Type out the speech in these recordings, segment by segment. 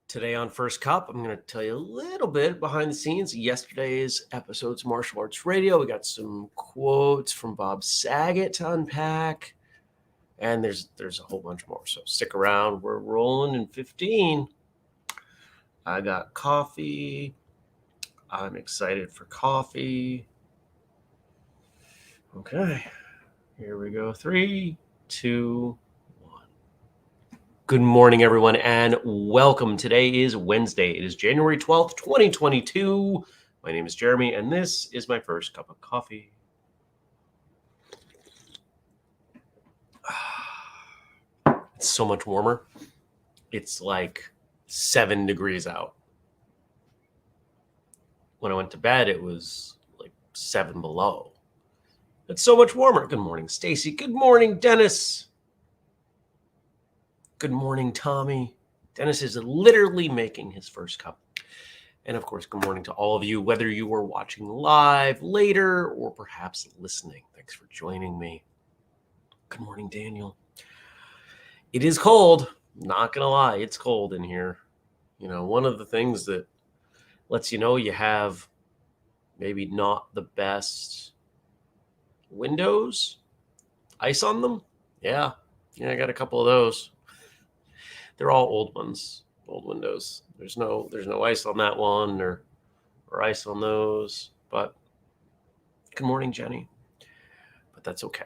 Today on First Cup, I'm going to tell you a little bit behind the scenes. Yesterday's episode's Martial Arts Radio. We got some quotes from Bob Saget to unpack, and there's a whole bunch more. So stick around. We're rolling in 15. I got coffee. I'm excited for coffee. Okay, here we go. 3, 2, 1. Good morning, everyone, and welcome. Today is Wednesday. It is January 12th, 2022. My name is Jeremy, and this is my first cup of coffee. It's so much warmer. It's like 7 degrees out. When I went to bed, it was like 7 below. It's so much warmer. Good morning, Stacy. Good morning, Dennis. Good morning, Tommy. Dennis is literally making his first cup. And of course, good morning to all of you, whether you were watching live later or perhaps listening. Thanks for joining me. Good morning, Daniel. It is cold. Not going to lie, it's cold in here. You know, one of the things that lets you know you have maybe not the best windows, ice on them. Yeah, I got a couple of those. They're all old ones, old windows. There's no ice on that one or ice on those. But good morning, Jenny. But that's okay.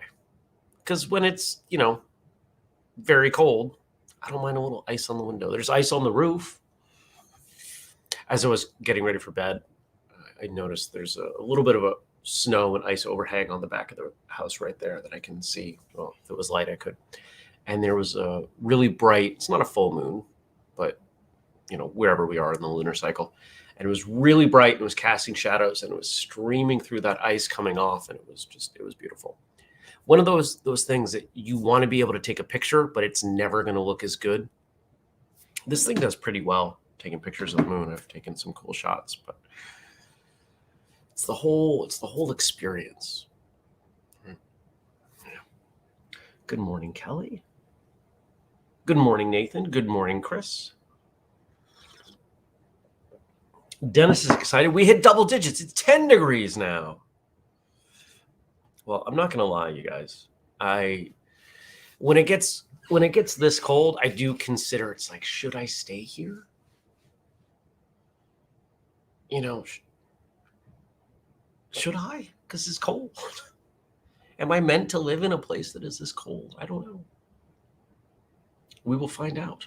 Because when it's, very cold, I don't mind a little ice on the window. There's ice on the roof. As I was getting ready for bed, I noticed there's a little bit of a snow and ice overhang on the back of the house right there that I can see. Well, if it was light, I could. And there was a really bright, it's not a full moon, but, wherever we are in the lunar cycle. And it was really bright and it was casting shadows and it was streaming through that ice coming off. And it was beautiful. One of those things that you want to be able to take a picture, but it's never going to look as good. This thing does pretty well taking pictures of the moon. I've taken some cool shots, but it's the whole experience. Yeah. Good morning, Kelly. Good morning, Nathan. Good morning, Chris. Dennis is excited. We hit double digits. It's 10 degrees now. Well, I'm not going to lie, you guys. When it gets this cold, I do consider it's like, should I stay here? Should I? Because it's cold. Am I meant to live in a place that is this cold? I don't know. We will find out.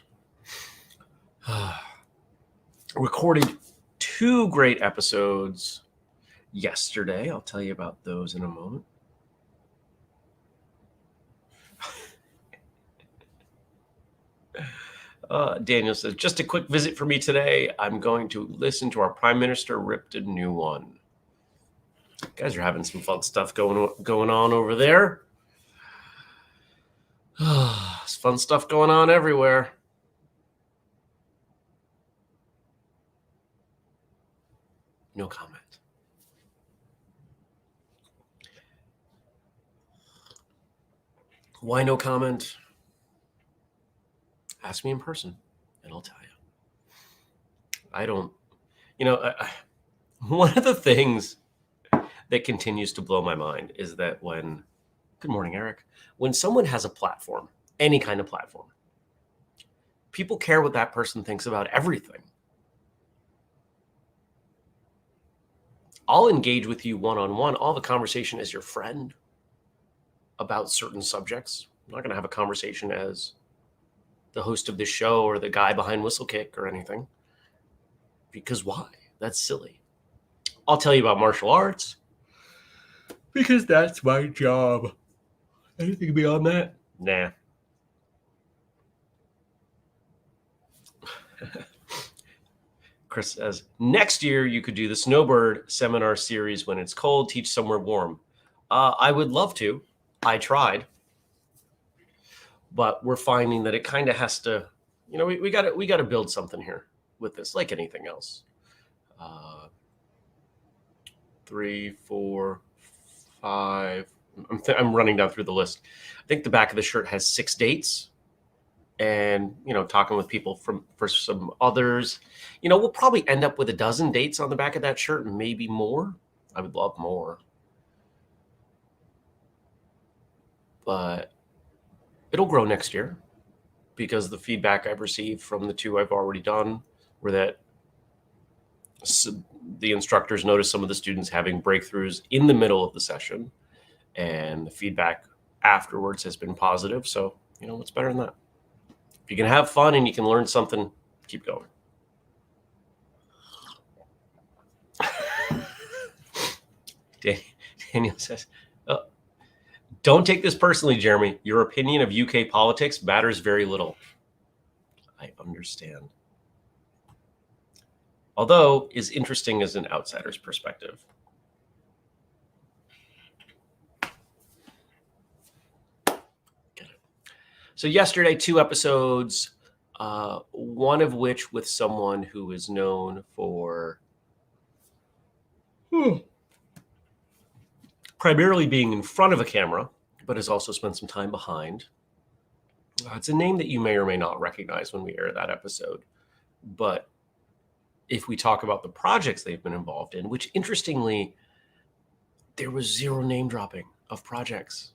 Recorded 2 great episodes yesterday. I'll tell you about those in a moment. Daniel says, just a quick visit for me today. I'm going to listen to our Prime Minister ripped a new one. You guys are having some fun stuff going on over there. There's fun stuff going on everywhere. No comment. Why no comment? Ask me in person and I'll tell you. I don't, one of the things that continues to blow my mind is that good morning, Eric, when someone has a platform, any kind of platform, people care what that person thinks about everything. I'll engage with you one-on-one. All the conversation as your friend about certain subjects. I'm not going to have a conversation as the host of this show or the guy behind Whistlekick or anything. Because why? That's silly. I'll tell you about martial arts because that's my job. Anything beyond that? Nah. Chris says, next year you could do the Snowbird seminar series when it's cold, teach somewhere warm. I would love to. I tried. But we're finding that it kind of has to, we got to build something here with this, like anything else. 3, 4, 5. I'm running down through the list. I think the back of the shirt has 6 dates. and talking with people for some others. We'll probably end up with a dozen dates on the back of that shirt, maybe more. I would love more, but it'll grow next year, because the feedback I've received from the two I've already done were that the instructors noticed some of the students having breakthroughs in the middle of the session, and the feedback afterwards has been positive. So, what's better than that? If you can have fun and you can learn something, keep going. Daniel says, don't take this personally, Jeremy. Your opinion of UK politics matters very little. I understand. Although is interesting as an outsider's perspective. So yesterday, 2 episodes, one of which with someone who is known for primarily being in front of a camera, but has also spent some time behind. It's a name that you may or may not recognize when we air that episode. But if we talk about the projects they've been involved in, which interestingly, there was zero name dropping of projects.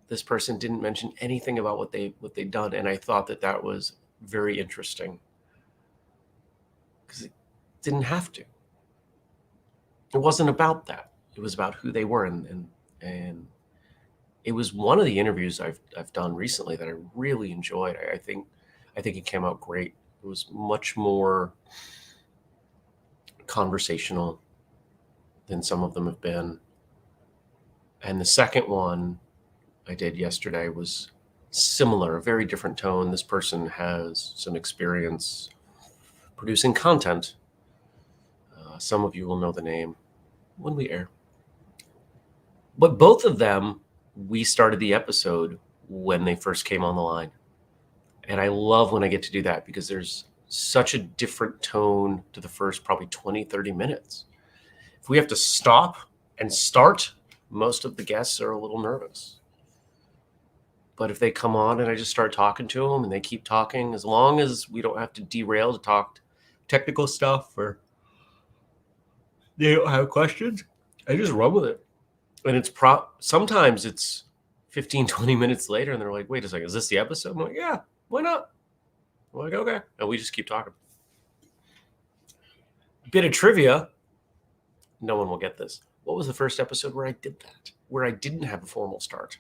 This person didn't mention anything about what they'd done, and I thought that was very interesting, because it didn't have to. It wasn't about that. It was about who they were, and it was one of the interviews I've done recently that I really enjoyed. I think it came out great. It was much more conversational than some of them have been. And the second one I did yesterday was similar, a very different tone. This person has some experience producing content. Some of you will know the name when we air. But both of them, we started the episode when they first came on the line. And I love when I get to do that, because there's such a different tone to the first probably 20, 30 minutes. If we have to stop and start, most of the guests are a little nervous. But if they come on and I just start talking to them and they keep talking, as long as we don't have to derail to talk technical stuff or they don't have questions, I just run with it. And it's sometimes it's 15, 20 minutes later and they're like, wait a second, is this the episode? I'm like, yeah, why not? I'm like, okay. And we just keep talking. Bit of trivia. No one will get this. What was the first episode where I did that? Where I didn't have a formal start?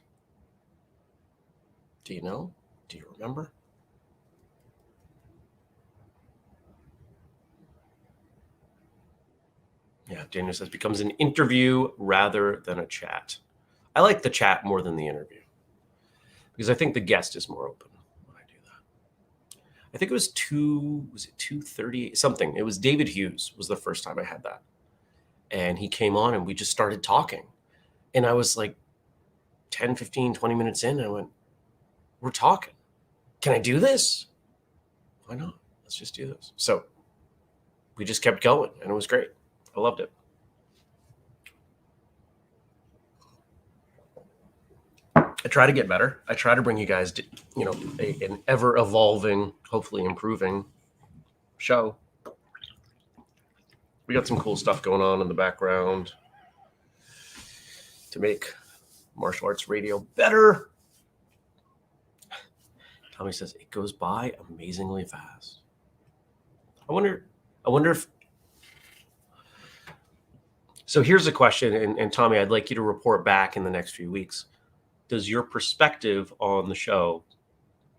Do you know? Do you remember? Yeah, Daniel says becomes an interview rather than a chat. I like the chat more than the interview, because I think the guest is more open when I do that. I think it was 2:30 something. It was David Hughes was the first time I had that. And he came on and we just started talking. And I was like 10, 15, 20 minutes in, and I went, we're talking. Can I do this? Why not? Let's just do this. So we just kept going, and it was great. I loved it. I try to get better. I try to bring you guys, an ever evolving, hopefully improving show. We got some cool stuff going on in the background to make martial arts radio better. Tommy says it goes by amazingly fast. I wonder if. So here's a question, and Tommy, I'd like you to report back in the next few weeks. Does your perspective on the show,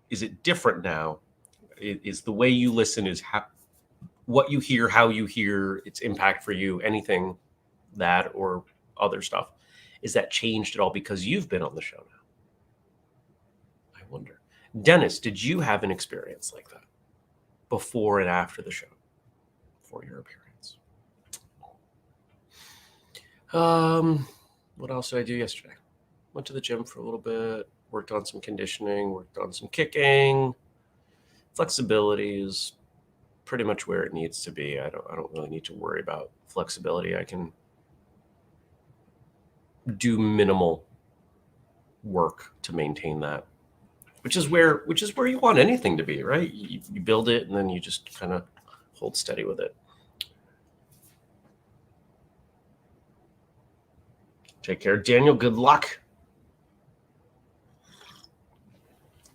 is it different now? Is the way you listen, is what you hear, how you hear, its impact for you, anything that or other stuff, is that changed at all because you've been on the show now? I wonder. Dennis, did you have an experience like that before and after the show, for your appearance? What else did I do yesterday? Went to the gym for a little bit, worked on some conditioning, worked on some kicking. Flexibility is pretty much where it needs to be. I don't really need to worry about flexibility. I can do minimal work to maintain that, which is where you want anything to be, right? You build it and then you just kind of hold steady with it. Take care, Daniel. Good luck.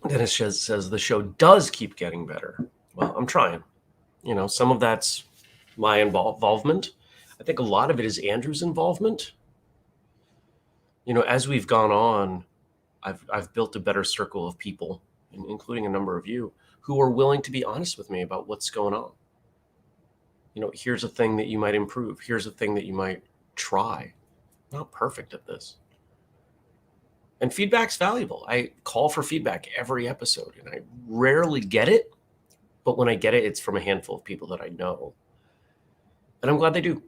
Dennis says the show does keep getting better. Well, I'm trying. Some of that's my involvement. I think a lot of it is Andrew's involvement. As we've gone on, I've built a better circle of people, including a number of you, who are willing to be honest with me about what's going on. Here's a thing that you might improve. Here's a thing that you might try. I'm not perfect at this. And feedback's valuable. I call for feedback every episode, and I rarely get it. But when I get it, it's from a handful of people that I know. And I'm glad they do,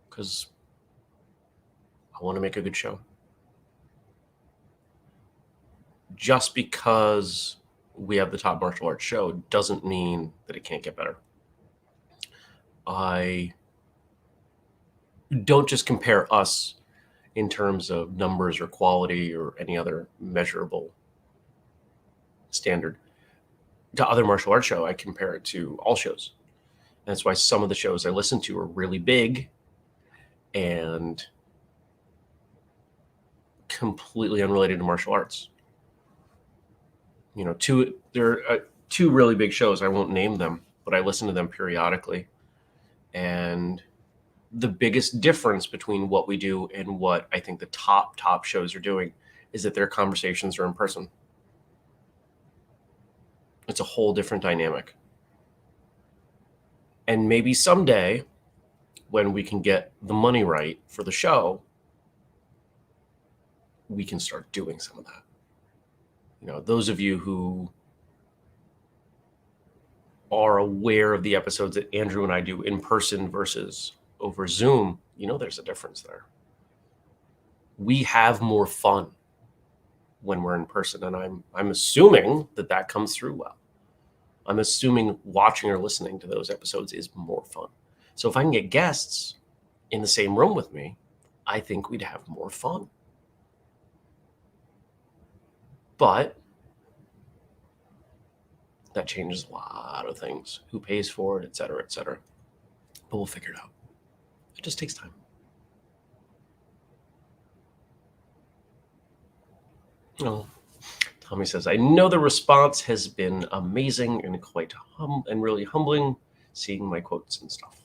because I want to make a good show. Just because we have the top martial arts show doesn't mean that it can't get better. I don't just compare us in terms of numbers or quality or any other measurable standard to other martial arts show. I compare it to all shows. And that's why some of the shows I listen to are really big and completely unrelated to martial arts. There are two really big shows. I won't name them, but I listen to them periodically. And the biggest difference between what we do and what I think the top shows are doing is that their conversations are in person. It's a whole different dynamic. And maybe someday, when we can get the money right for the show, we can start doing some of that. Those of you who are aware of the episodes that Andrew and I do in person versus over Zoom, there's a difference there. We have more fun when we're in person, and I'm assuming that comes through well. I'm assuming watching or listening to those episodes is more fun. So if I can get guests in the same room with me, I think we'd have more fun. But that changes a lot of things. Who pays for it, et cetera, et cetera. But we'll figure it out. It just takes time. Tommy says, I know the response has been amazing and quite and really humbling, seeing my quotes and stuff.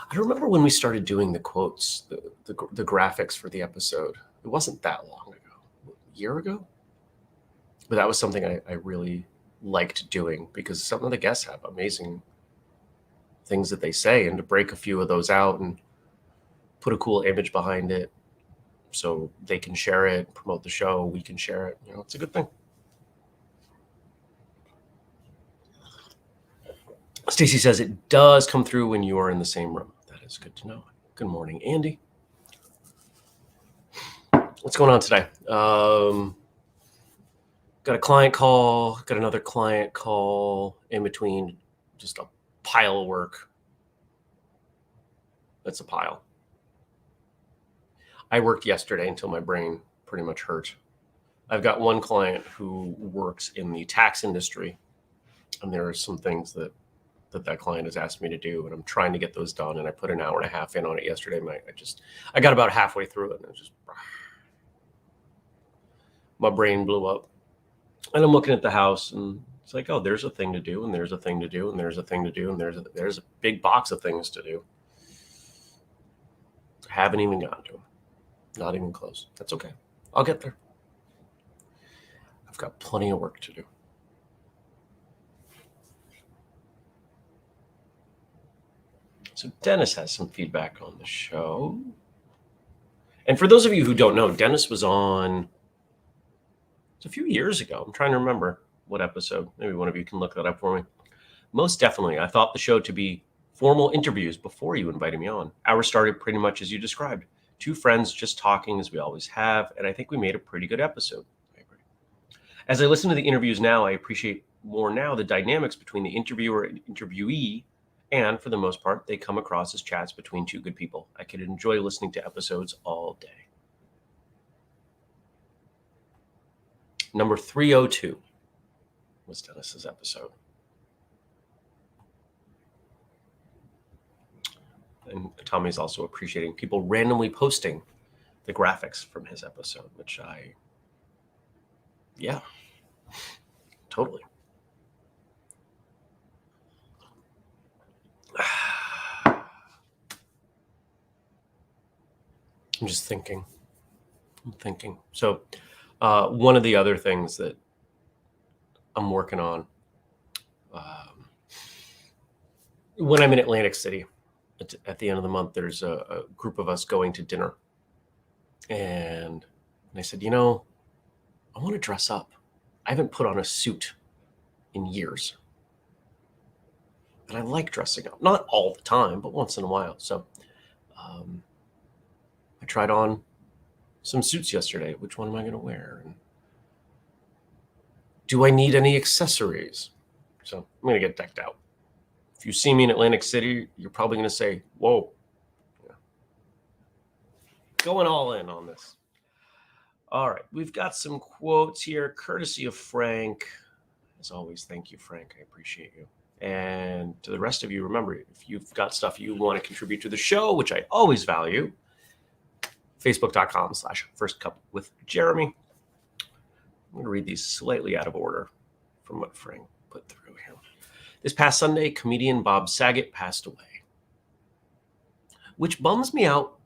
I remember when we started doing the quotes, the graphics for the episode. It wasn't that long ago, a year ago. But that was something I really liked doing, because some of the guests have amazing things that they say, and to break a few of those out and put a cool image behind it so they can share it, promote the show, we can share it. It's a good thing. Stacy says it does come through when you are in the same room. That is good to know. Good morning, Andy. What's going on today? Got a client call, got another client call in between, just a pile of work. That's a pile. I worked yesterday until my brain pretty much hurt. I've got one client who works in the tax industry, and there are some things that client has asked me to do, and I'm trying to get those done. And I put an hour and a half in on it yesterday. I got about halfway through it, and my brain blew up. And I'm looking at the house, and it's like, oh, there's a thing to do, and there's a thing to do, and there's a thing to do, and there's a big box of things to do. Haven't even gotten to them. Not even close. That's okay. I'll get there. I've got plenty of work to do. So Dennis has some feedback on the show. And for those of you who don't know, Dennis was on a few years ago. I'm trying to remember what episode. Maybe one of you can look that up for me. Most definitely, I thought the show to be formal interviews before you invited me on. Ours started pretty much as you described. Two friends just talking, as we always have, and I think we made a pretty good episode. I agree. As I listen to the interviews now, I appreciate more now the dynamics between the interviewer and interviewee, and for the most part, they come across as chats between two good people. I could enjoy listening to episodes all day. Number 302 was Dennis's episode. And Tommy's also appreciating people randomly posting the graphics from his episode, which yeah, totally. I'm just thinking. So one of the other things that I'm working on when I'm in Atlantic City at the end of the month, there's a group of us going to dinner. And I said, I want to dress up. I haven't put on a suit in years. And I like dressing up. Not all the time, but once in a while. So I tried on some suits yesterday. Which one am I going to wear? And do I need any accessories? So I'm going to get decked out. If you see me in Atlantic City, you're probably going to say, whoa. Yeah. Going all in on this. All right. We've got some quotes here, courtesy of Frank. As always, thank you, Frank. I appreciate you. And to the rest of you, remember, if you've got stuff you want to contribute to the show, which I always value, facebook.com/firstcupwithjeremy. I'm going to read these slightly out of order from what Frank put through here. This past Sunday, comedian Bob Saget passed away, which bums me out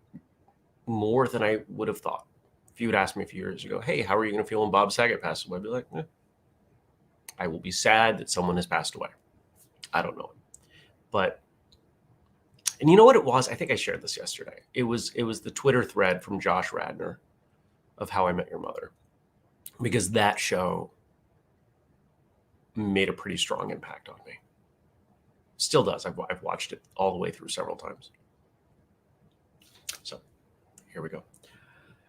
more than I would have thought. If you had asked me a few years ago, hey, how are you going to feel when Bob Saget passes away? I'd be like, I will be sad that someone has passed away. I don't know him. But, and you know what it was? I think I shared this yesterday. It was the Twitter thread from Josh Radnor of How I Met Your Mother, because that show made a pretty strong impact on me. Still does. I've watched it all the way through several times. So here we go.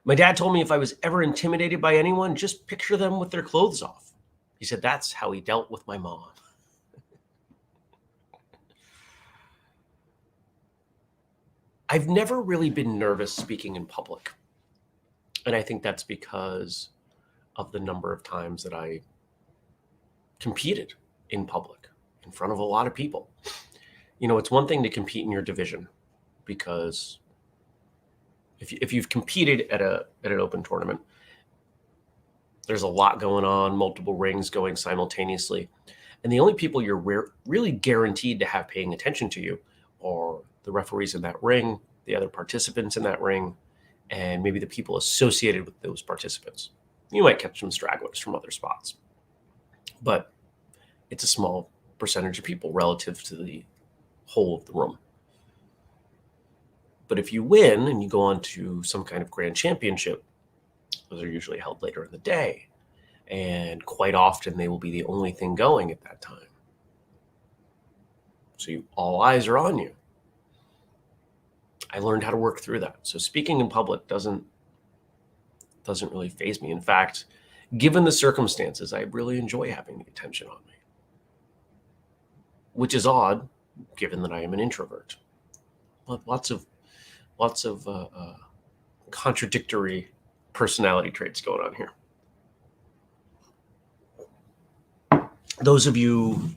My dad told me if I was ever intimidated by anyone, just picture them with their clothes off. He said that's how he dealt with my mom. I've never really been nervous speaking in public. And I think that's because of the number of times that I competed in public in front of a lot of people. It's one thing to compete in your division, because if you've competed at an open tournament, there's a lot going on, multiple rings going simultaneously. And the only people you're really guaranteed to have paying attention to you are the referees in that ring, the other participants in that ring, and maybe the people associated with those participants. You might catch some stragglers from other spots, but it's a small percentage of people relative to the whole of the room. But if you win and you go on to some kind of grand championship, those are usually held later in the day. And quite often they will be the only thing going at that time. So all eyes are on you. I learned how to work through that. So speaking in public doesn't really faze me. In fact, given the circumstances, I really enjoy having the attention on me, which is odd given that I am an introvert. But lots of contradictory personality traits going on here. Those of you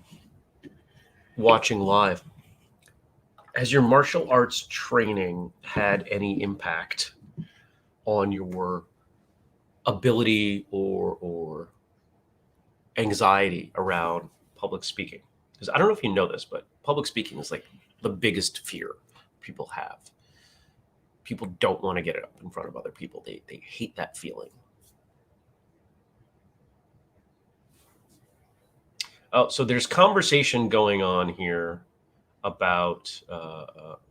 watching live, has your martial arts training had any impact on your ability or anxiety around public speaking? Because I don't know if you know this, but public speaking is like the biggest fear people have. People don't want to get it up in front of other people. They hate that feeling. Oh, so there's conversation going on here about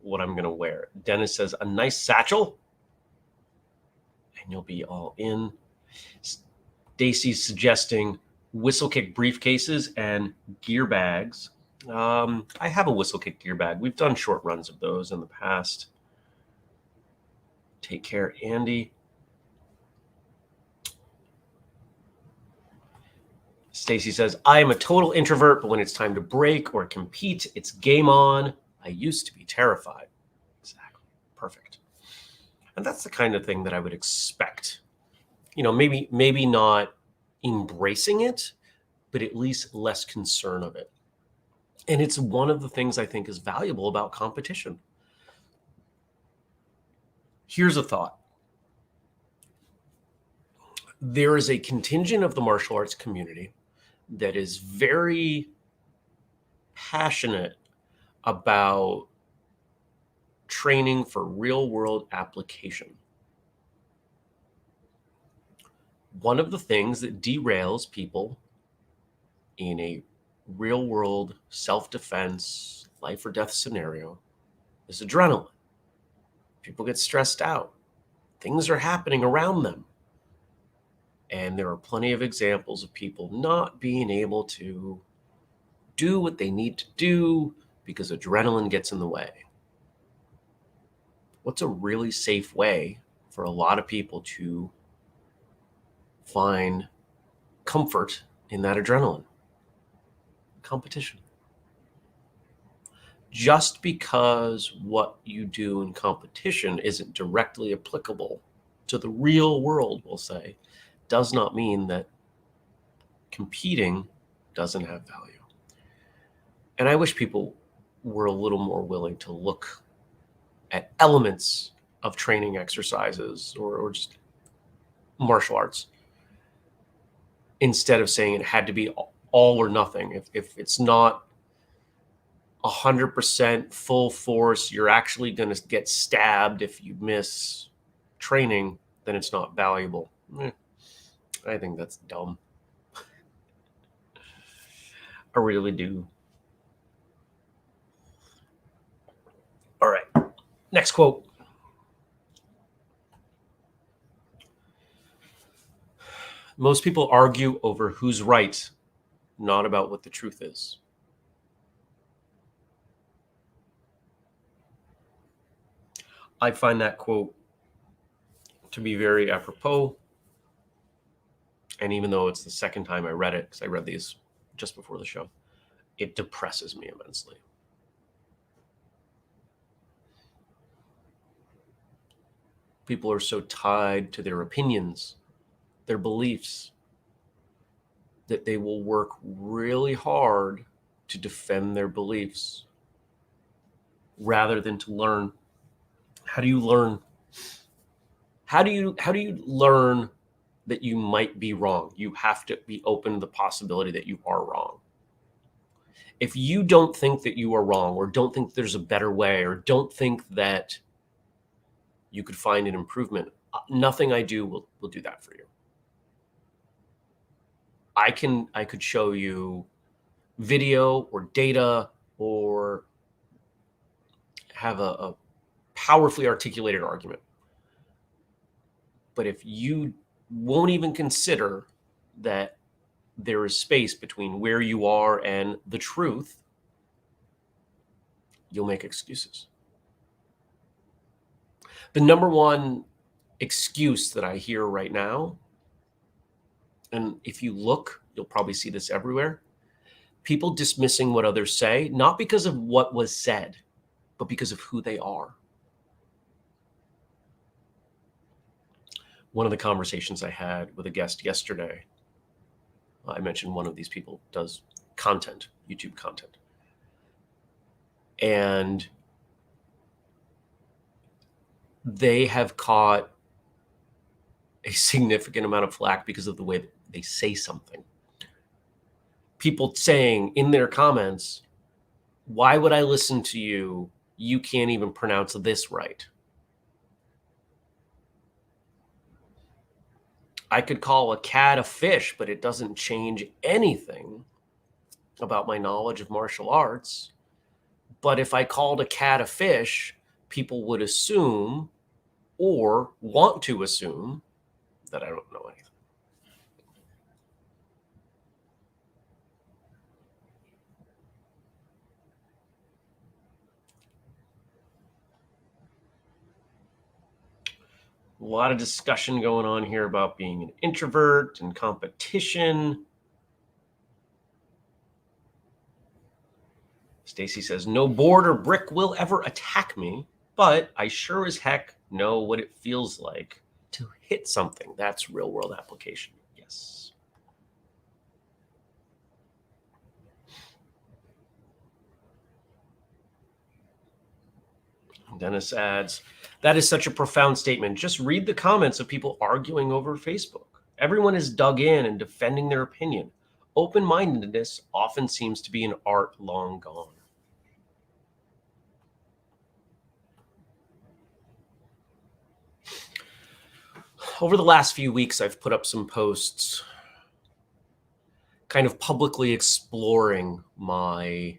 what I'm going to wear. Dennis says, a nice satchel, and you'll be all in. Stacy's suggesting whistlekick briefcases and gear bags. I have a whistlekick gear bag. We've done short runs of those in the past. Take care, Andy. Stacy says, I am a total introvert, but when it's time to break or compete, it's game on. I used to be terrified. Exactly. Perfect. And that's the kind of thing that I would expect. Maybe not, embracing it, but at least less concern of it. And it's one of the things I think is valuable about competition. Here's a thought. There is a contingent of the martial arts community that is very passionate about training for real world application. One of the things that derails people in a real world self-defense, life or death scenario is adrenaline. People get stressed out. Things are happening around them. And there are plenty of examples of people not being able to do what they need to do because adrenaline gets in the way. What's a really safe way for a lot of people to find comfort in that adrenaline? Competition. Just because what you do in competition isn't directly applicable to the real world, we'll say, does not mean that competing doesn't have value. And I wish people were a little more willing to look at elements of training exercises or just martial arts instead of saying it had to be all or nothing. If it's not 100% full force, you're actually going to get stabbed if you miss training, then it's not valuable. I think that's dumb. I really do. All right. Next quote. Most people argue over who's right, not about what the truth is. I find that quote to be very apropos. And even though it's the second time I read it, because I read these just before the show, it depresses me immensely. People are so tied to their opinions, their beliefs, that they will work really hard to defend their beliefs rather than to learn. How do you learn? How do you learn that you might be wrong? You have to be open to the possibility that you are wrong. If you don't think that you are wrong, or don't think there's a better way, or don't think that you could find an improvement, nothing I do will do that for you. I could show you video or data or have a powerfully articulated argument. But if you won't even consider that there is space between where you are and the truth, you'll make excuses. The number one excuse that I hear right now, and if you look, you'll probably see this everywhere, people dismissing what others say, not because of what was said, but because of who they are. One of the conversations I had with a guest yesterday, I mentioned one of these people does content, YouTube content. And they have caught a significant amount of flack because of the way that they say something. People saying in their comments, why would I listen to you? You can't even pronounce this right. I could call a cat a fish, but it doesn't change anything about my knowledge of martial arts. But if I called a cat a fish, people would assume or want to assume that I don't know anything. A lot of discussion going on here about being an introvert and competition. Stacy says, no board or brick will ever attack me, but I sure as heck know what it feels like to hit something. That's real world application. Yes. Dennis adds, that is such a profound statement. Just read the comments of people arguing over Facebook. Everyone is dug in and defending their opinion. Open-mindedness often seems to be an art long gone. Over the last few weeks, I've put up some posts kind of publicly exploring my,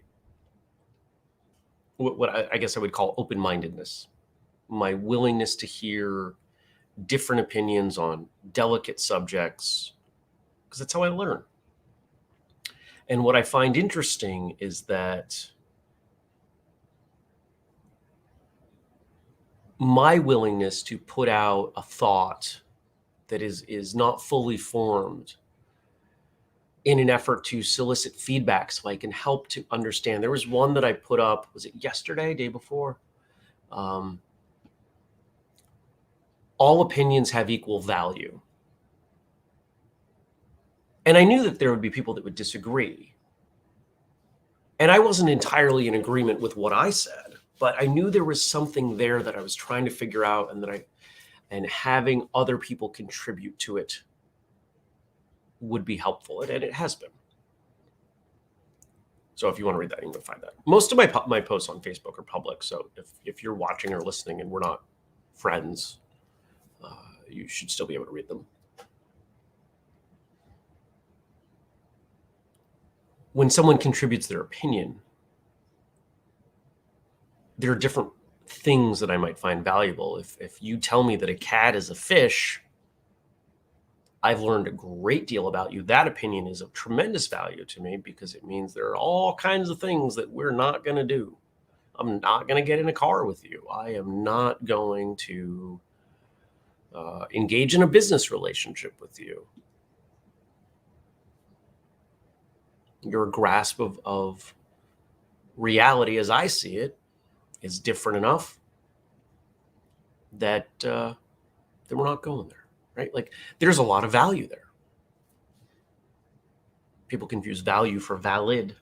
what I guess I would call open-mindedness, my willingness to hear different opinions on delicate subjects, because that's how I learn. And what I find interesting is that my willingness to put out a thought that is not fully formed in an effort to solicit feedback so I can help to understand. There was one that I put up, was it yesterday, day before? All opinions have equal value. And I knew that there would be people that would disagree. And I wasn't entirely in agreement with what I said, but I knew there was something there that I was trying to figure out, and having other people contribute to it would be helpful, and it has been. So if you want to read that, you can find that. Most of my posts on Facebook are public, so if you're watching or listening and we're not friends, you should still be able to read them. When someone contributes their opinion, there are different things that I might find valuable. If you tell me that a cat is a fish, I've learned a great deal about you. That opinion is of tremendous value to me because it means there are all kinds of things that we're not going to do. I'm not going to get in a car with you. I am not going to engage in a business relationship with you. Your grasp of reality as I see it is different enough that we're not going there, right? Like there's a lot of value there. People confuse value for valid.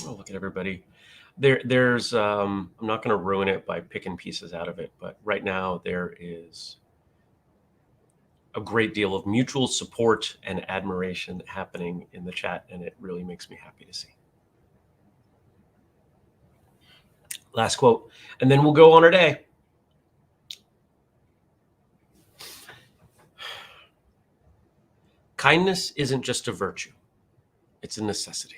Oh, look at everybody. There's I'm not going to ruin it by picking pieces out of it, but right now there is a great deal of mutual support and admiration happening in the chat, and it really makes me happy to see. Last quote, and then we'll go on our day. Kindness isn't just a virtue, it's a necessity.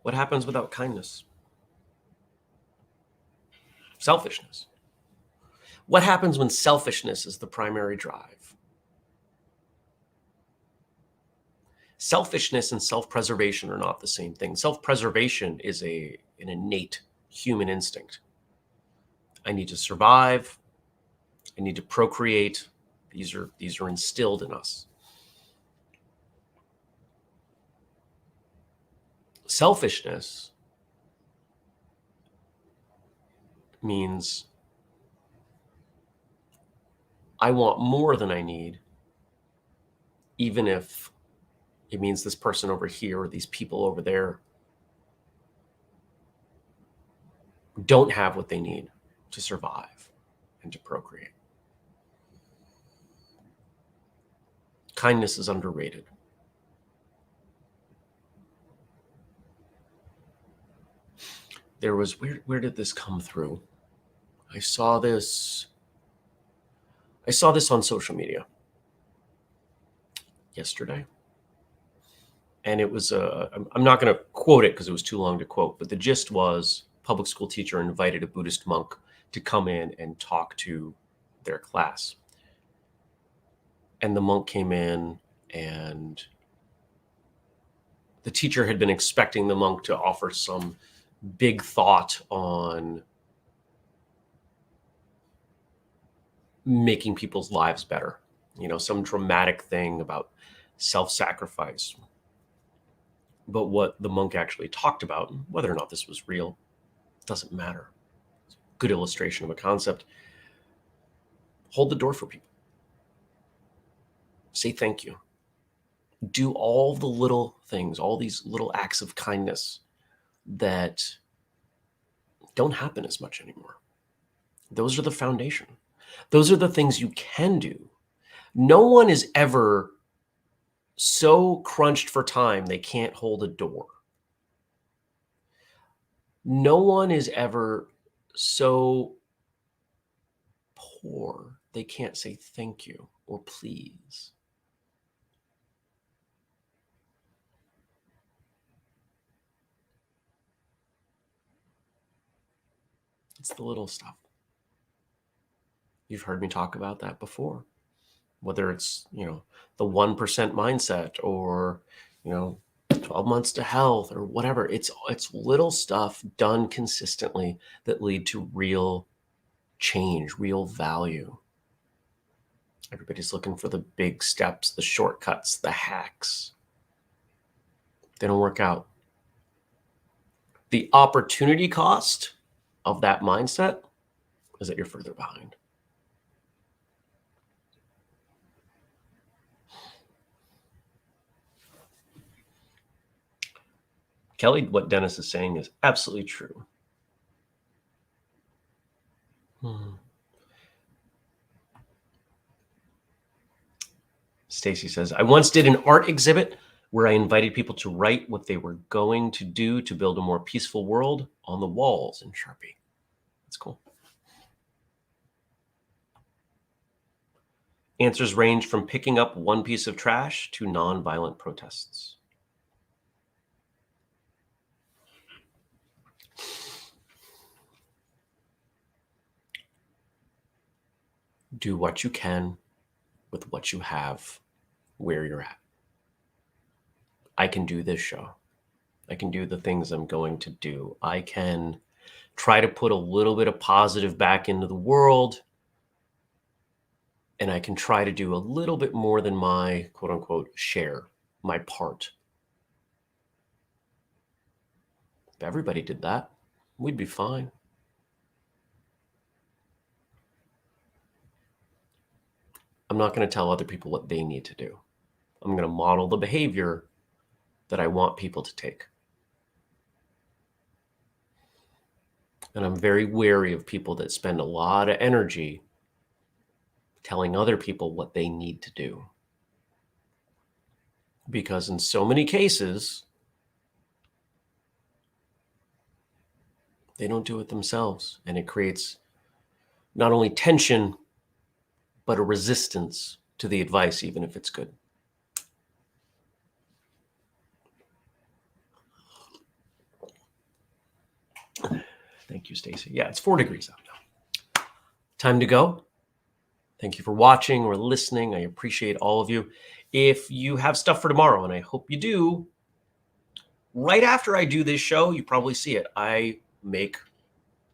What happens without kindness? Selfishness. What happens when selfishness is the primary drive? Selfishness and self-preservation are not the same thing. Self-preservation is an innate human instinct. I need to survive. I need to procreate. These are instilled in us. Selfishness means I want more than I need, even if it means this person over here or these people over there don't have what they need to survive and to procreate. Kindness is underrated. There was, where did this come through? I saw this on social media yesterday. And it was, I'm not going to quote it because it was too long to quote, but the gist was public school teacher invited a Buddhist monk to come in and talk to their class. And the monk came in, and the teacher had been expecting the monk to offer some big thought on making people's lives better, some dramatic thing about self-sacrifice. But what the monk actually talked about, whether or not this was real, doesn't matter. good illustration of a concept. Hold the door for people. Say thank you. Do all the little things, all these little acts of kindness that don't happen as much anymore. Those are the foundation. Those are the things you can do. No one is ever so crunched for time they can't hold a door. No one is ever so poor they can't say thank you or please. It's the little stuff. You've heard me talk about that before. Whether it's, the 1% mindset or, 12 months to health or whatever. It's little stuff done consistently that lead to real change, real value. Everybody's looking for the big steps, the shortcuts, the hacks. They don't work out. The opportunity cost of that mindset is that you're further behind. Kelly, what Dennis is saying is absolutely true. Stacy says, I once did an art exhibit where I invited people to write what they were going to do to build a more peaceful world on the walls in Sharpie. That's cool. Answers range from picking up one piece of trash to nonviolent protests. Do what you can with what you have, where you're at. I can do this show. I can do the things I'm going to do. I can try to put a little bit of positive back into the world. And I can try to do a little bit more than my quote unquote share, my part. If everybody did that, we'd be fine. I'm not going to tell other people what they need to do. I'm going to model the behavior that I want people to take. And I'm very wary of people that spend a lot of energy telling other people what they need to do. Because in so many cases, they don't do it themselves. And it creates not only tension, but a resistance to the advice, even if it's good. Thank you, Stacy. Yeah, it's 4 degrees out now. Time to go. Thank you for watching or listening. I appreciate all of you. If you have stuff for tomorrow, and I hope you do, right after I do this show, you probably see it. I make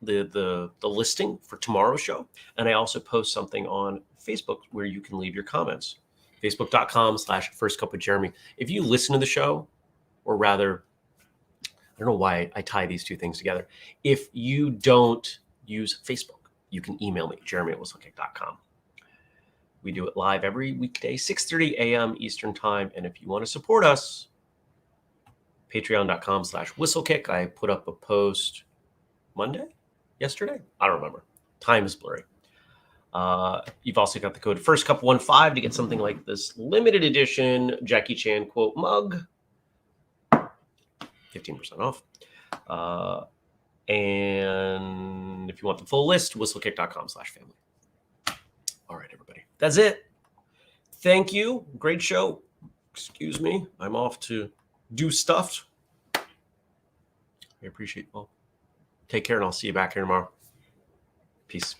the listing for tomorrow's show, and I also post something on Facebook where you can leave your comments. Facebook.com/firstcupwithjeremy. If you listen to the show, or rather, I don't know why I tie these two things together. If you don't use Facebook, you can email me, jeremy@whistlekick.com. We do it live every weekday, 6:30 a.m. Eastern time. And if you want to support us, patreon.com/whistlekick. I put up a post yesterday? I don't remember. Time is blurry. You've also got the code FIRSTCUP15 to get something like this limited edition Jackie Chan quote mug. 15% off. And if you want the full list, whistlekick.com/family. All right, everybody. That's it. Thank you. Great show. Excuse me. I'm off to do stuff. I appreciate it all. Take care, and I'll see you back here tomorrow. Peace.